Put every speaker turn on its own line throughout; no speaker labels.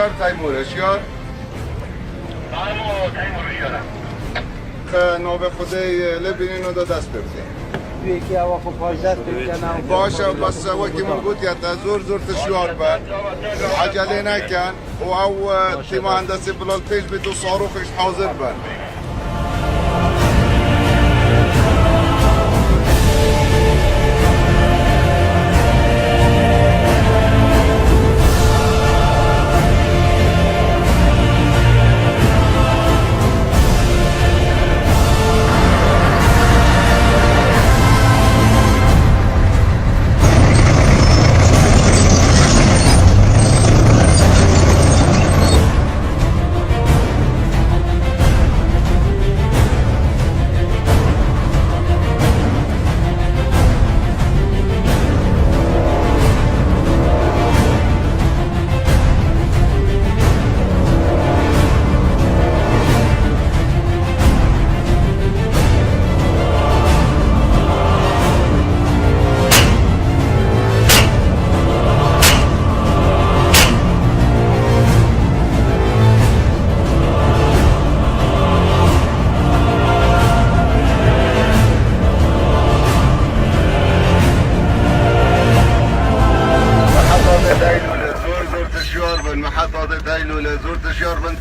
هشیار تیمور هشیار نوبه خودی لبینین و دست ببزین
یکی هوا خب پاش دست بکنم
باشه بس وقتی من گوت یا زور زور تشوار بر عجله نکن و او تیم هندسی بلال پیش بدو صاروخش حاضر بر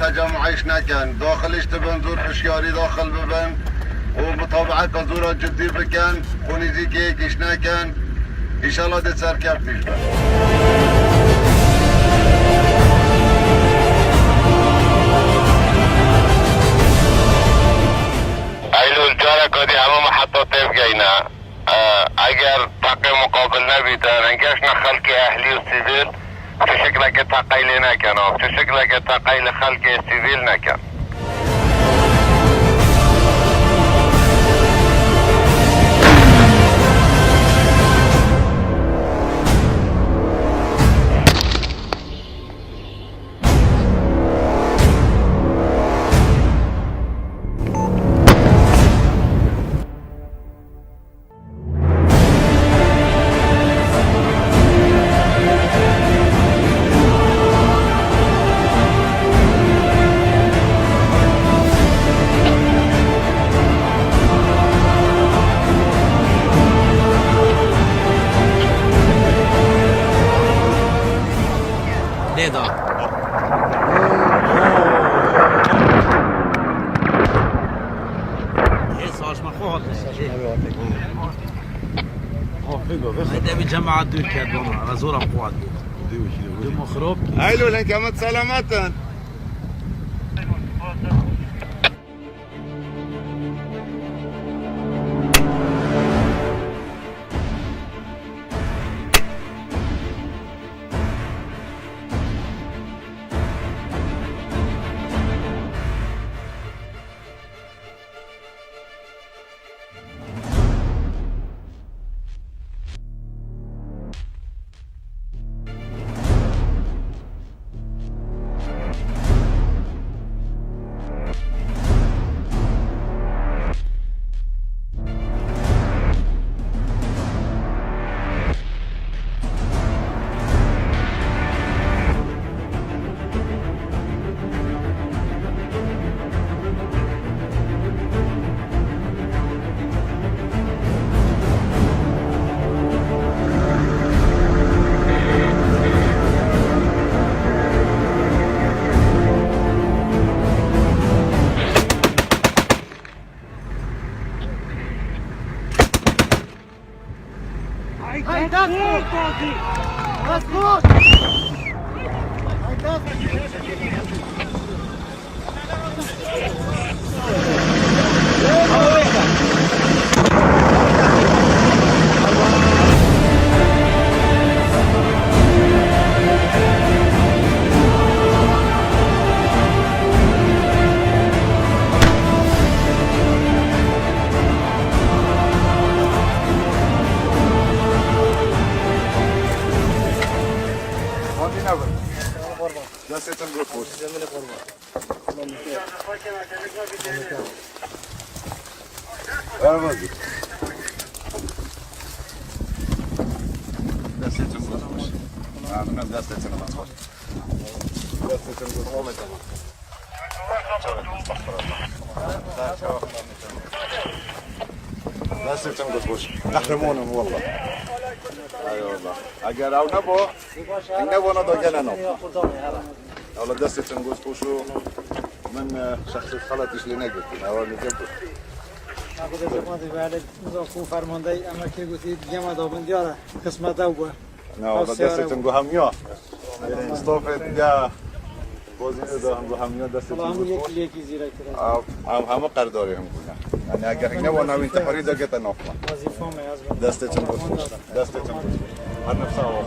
تجمعش نکن داخلش تبن زور هشیاری داخل ببن و مطابقت با زورا جدی بکن خونیزی که یکیش نکن انشالله ده سرکفتیش بن
ایلول جارکادی همه محطات بگینا اگر تقی مقابل نبیدن انگشت خلق اهلی و سیویل چه شکل که تقیل نکن چه شکل که تقیل خلق سیویل نکن
جماعة دول كادونا رزورة قوات دول مخروب
ايلو لك يا سلامات دستتون بپوش بازی دستتون بپوش ممنونم دستتون رو مطمئن دستتون گوش آمدن دستتون گوش باش قهرمانم والله ای والله اگر او نبو نداگل انا والله دستتون گوش باشو من شخصیت خلطش لنگفتیم اول نگفتیم
اگه دستماتی بعد مزاکو فرمانده اما که گویی دیگه ما دابن دیاره قسمت او با
نه والله دستتون گو همیا یعنی استافت یا بازی ده هم گو همیا دستتون
والله
گوش
هم
باش
یکی زیرا کرد
همه قرداری هم کنه یعنی اگر این نبود نوین تحری دا گتا نافلا
وظیفه ما از من
دستتون گوش باش دستتون گوش باش هر نفسه آقا